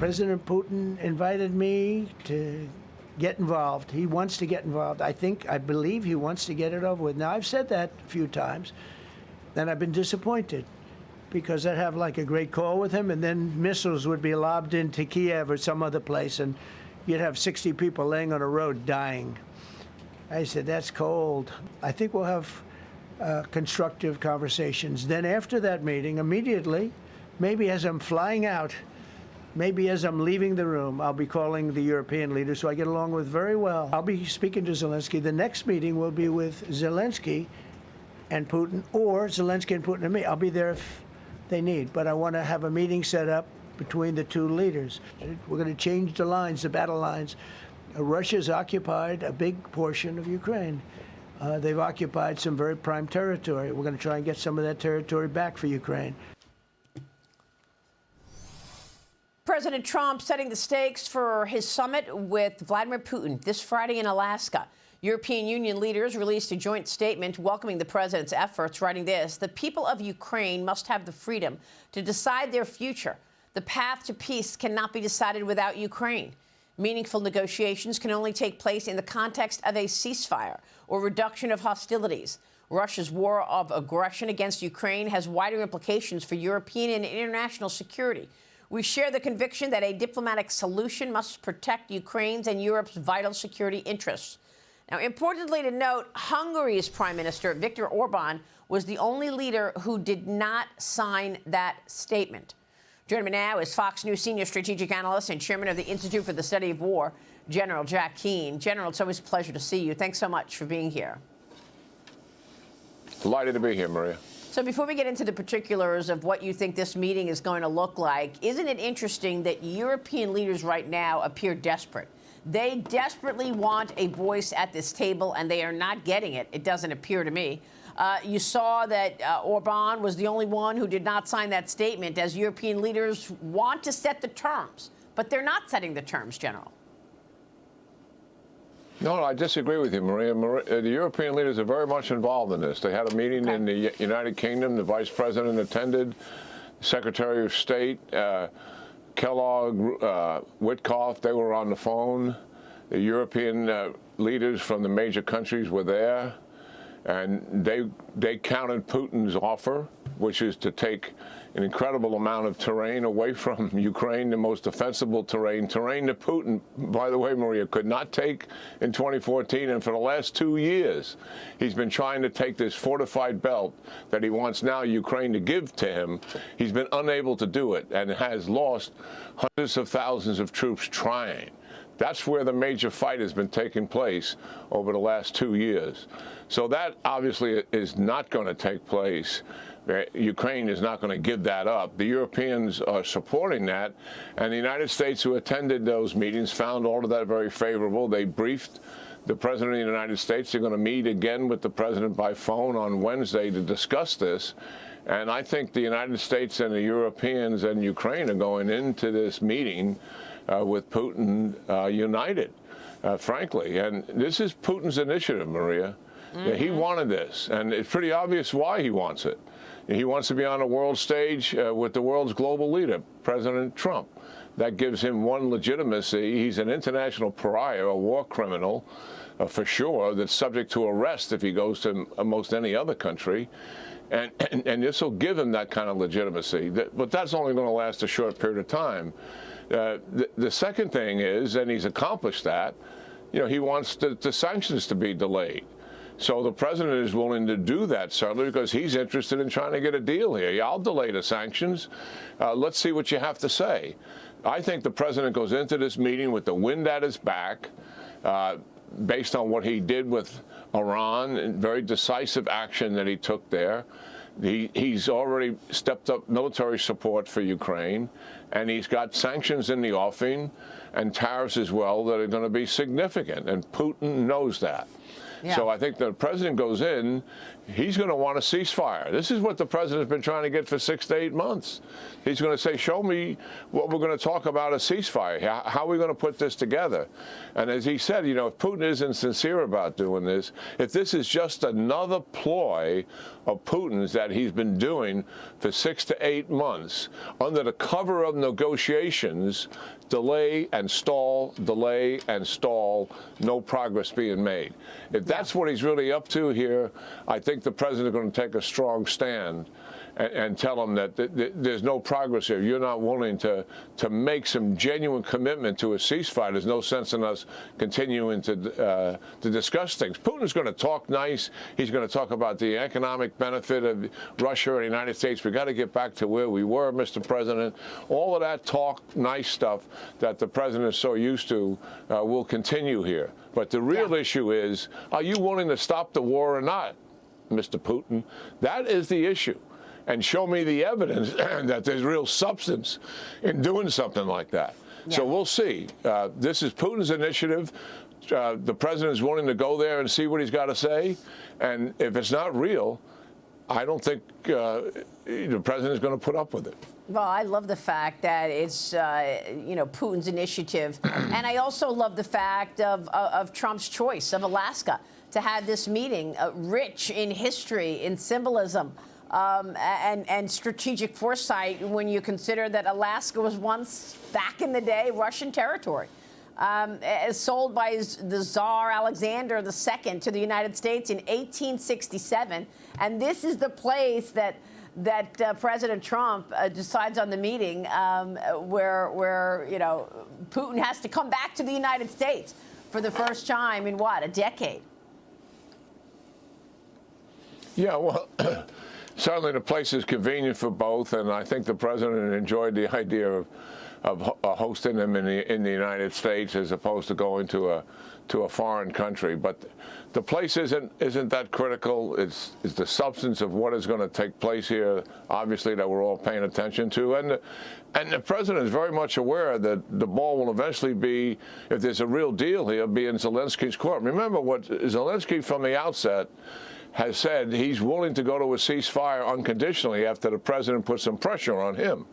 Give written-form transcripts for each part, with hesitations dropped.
President Putin invited me to get involved. He wants to get involved. I believe he wants to get it over with. Now, I've said that a few times, and I've been disappointed because I'd have like a great call with him, and then missiles would be lobbed into Kiev or some other place, and you'd have 60 people laying on a road dying. I said, that's cold. I think we'll have constructive conversations. Then after that meeting, immediately, maybe as I'm flying out, maybe as I'm leaving the room, I'll be calling the European leaders who I get along with very well. I'll be speaking to Zelensky. The next meeting will be with Zelensky and Putin, or Zelensky and Putin and me. I'll be there if they need, but I want to have a meeting set up between the two leaders. We're going to change the lines, the battle lines. Russia's occupied a big portion of Ukraine. They've occupied some very prime territory. We're going to try and get some of that territory back for Ukraine. President Trump setting the stakes for his summit with Vladimir Putin this Friday in Alaska. European Union leaders released a joint statement welcoming the president's efforts, writing this: the people of Ukraine must have the freedom to decide their future. The path to peace cannot be decided without Ukraine. Meaningful negotiations can only take place in the context of a ceasefire or reduction of hostilities. Russia's war of aggression against Ukraine has wider implications for European and international security. We share the conviction that a diplomatic solution must protect Ukraine's and Europe's vital security interests. Now, importantly to note, Hungary's Prime Minister Viktor Orban was the only leader who did not sign that statement. Joining me now is Fox News senior strategic analyst and chairman of the Institute for the Study of War, General Jack Keane. General, it's always a pleasure to see you. Thanks so much for being here. Delighted to be here, Maria. So before we get into the particulars of what you think this meeting is going to look like, isn't it interesting that European leaders right now appear desperate? They desperately want a voice at this table, and they are not getting it. It doesn't appear to me. You saw that Orban was the only one who did not sign that statement, as European leaders want to set the terms, but they're not setting the terms, General. No, I disagree with you, Maria. The European leaders are very much involved in this. They had a meeting in the United Kingdom. The vice president attended, Secretary of State, Kellogg, Witkoff, they were on the phone. The European leaders from the major countries were there. And they counted Putin's offer, which is to take an incredible amount of terrain away from Ukraine, the most defensible terrain that Putin, by the way, Maria, could not take in 2014. And for the last 2 years, he's been trying to take this fortified belt that he wants now Ukraine to give to him. He's been unable to do it and has lost hundreds of thousands of troops trying. That's where the major fight has been taking place over the last 2 years. So that obviously is not going to take place. Ukraine is not going to give that up. The Europeans are supporting that, and the United States, who attended those meetings, found all of that very favorable. They briefed the President of the United States. They're going to meet again with the President by phone on Wednesday to discuss this. And I think the United States and the Europeans and Ukraine are going into this meeting with Putin united, frankly. And this is Putin's initiative, Maria. Mm-hmm. He wanted this, and it's pretty obvious why he wants it. He wants to be on a world stage with the world's global leader, President Trump. That gives him one legitimacy. He's an international pariah, a war criminal, for sure, that's subject to arrest if he goes to almost any other country. And this will give him that kind of legitimacy. But that's only going to last a short period of time. The second thing is, and he's accomplished that, he wants the sanctions to be delayed. So the president is willing to do that, certainly, because he's interested in trying to get a deal here. Yeah, I'll delay the sanctions. Let's see what you have to say. I think the president goes into this meeting with the wind at his back, based on what he did with Iran, and very decisive action that he took there. He's already stepped up military support for Ukraine, and he's got sanctions in the offing and tariffs as well that are going to be significant, and Putin knows that. Yeah. So I think the president goes in, he's going to want a ceasefire. This is what the president's been trying to get for 6 to 8 months. He's going to say, show me what we're going to talk about, a ceasefire. How are we going to put this together? And as he said, you know, if Putin isn't sincere about doing this, if this is just another ploy of Putin's that he's been doing for 6 to 8 months under the cover of negotiations, delay and stall, no progress being made. If that's what he's really up to here, I think the president is going to take a strong stand and tell him that there's no progress here. You're not willing to make some genuine commitment to a ceasefire. There's no sense in us continuing to discuss things. Putin's going to talk nice. He's going to talk about the economic benefit of Russia and the United States. We've got to get back to where we were, Mr. President. All of that talk, nice stuff that the president is so used to will continue here. But the real issue is, are you willing to stop the war or not, Mr. Putin? That is the issue. And show me the evidence that there's real substance in doing something like that. Yeah. So we'll see. This is Putin's initiative. The president is willing to go there and see what he's got to say. And if it's not real, I don't think the president is going to put up with it. Well, I love the fact that it's, you know, Putin's initiative. And I also love the fact of Trump's choice of Alaska to have this meeting, rich in history, in symbolism. And strategic foresight when you consider that Alaska was once, back in the day, Russian territory, sold by the Tsar Alexander II to the United States in 1867. And this is the place that President Trump decides on the meeting where, you know, Putin has to come back to the United States for the first time in, what, a decade? Yeah, well... Certainly the place is convenient for both, and I think the president enjoyed the idea of hosting them in the United States as opposed to going to a foreign country. But the place isn't that critical. It's the substance of what is going to take place here, obviously, that we're all paying attention to. And the president is very much aware that the ball will eventually be, if there's a real deal here, be in Zelensky's court. Remember what Zelensky from the outset has said, he's willing to go to a ceasefire unconditionally after the president put some pressure on him.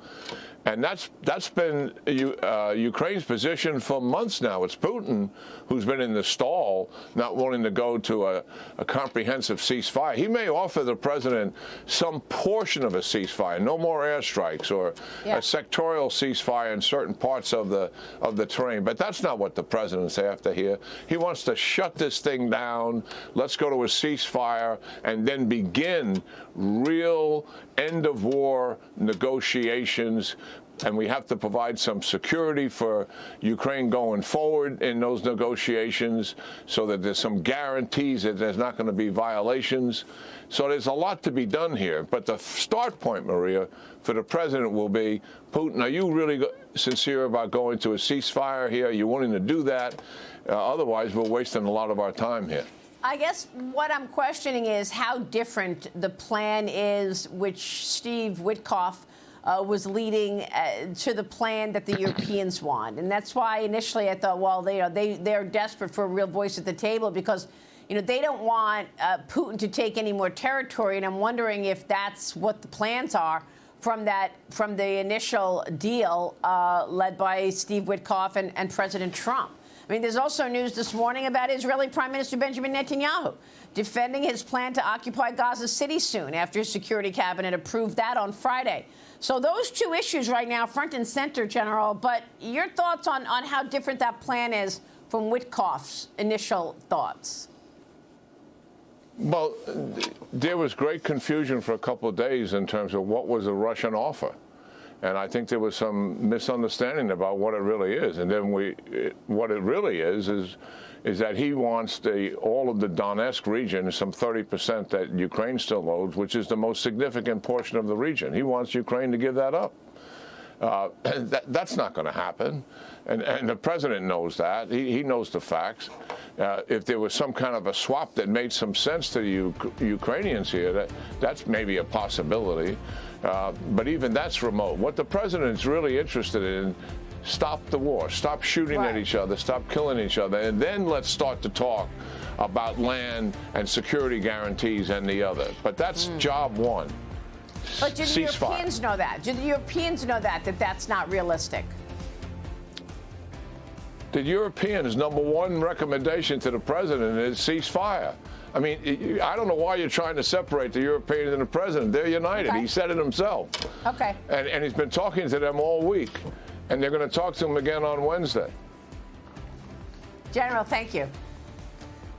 And that's been Ukraine's position for months now. It's Putin who's been in the stall, not willing to go to a comprehensive ceasefire. He may offer the president some portion of a ceasefire, no more airstrikes, or a sectorial ceasefire in certain parts of the terrain. But that's not what the president's after here. He wants to shut this thing down. Let's go to a ceasefire and then begin real end-of-war negotiations. And we have to provide some security for Ukraine going forward in those negotiations so that there's some guarantees that there's not going to be violations. So there's a lot to be done here. But the start point, Maria, for the president will be, Putin, are you really sincere about going to a ceasefire here? Are you willing to do that? Otherwise, we're wasting a lot of our time here. I guess what I'm questioning is how different the plan is, which Steve Witkoff was leading to the plan that the Europeans want. And that's why initially I thought, well, they're desperate for a real voice at the table because, you know, they don't want Putin to take any more territory. And I'm wondering if that's what the plans are from the initial deal led by Steve Witkoff and President Trump. I mean, there's also news this morning about Israeli Prime Minister Benjamin Netanyahu defending his plan to occupy Gaza City soon after his security cabinet approved that on Friday. So those two issues right now, front and center, General. But your thoughts on how different that plan is from Witkoff's initial thoughts? Well, there was great confusion for a couple of days in terms of what was the Russian offer. And I think there was some misunderstanding about what it really is. And then what it really is that he wants all of the Donetsk region, some 30% that Ukraine still owes, which is the most significant portion of the region. He wants Ukraine to give that up. That's not going to happen. And the president knows that. He knows the facts. If there was some kind of a swap that made some sense to the Ukrainians here, that's maybe a possibility. But even that's remote. What the president's really interested in, stop the war, stop shooting at each other, stop killing each other, and then let's start to talk about land and security guarantees and the other. But that's job one. But do the Ceasefire. Europeans know that? Do the Europeans know that that's not realistic? The Europeans' number one recommendation to the president is ceasefire. I mean, I don't know why you're trying to separate the Europeans and the president. They're united. Okay. He said it himself. Okay. And he's been talking to them all week. And they're going to talk to him again on Wednesday. General, thank you.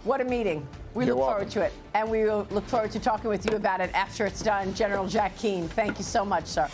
What a meeting. We You're look forward welcome. to it. And we will look forward to talking with you about it after it's done. General Jack Keane, thank you so much, sir.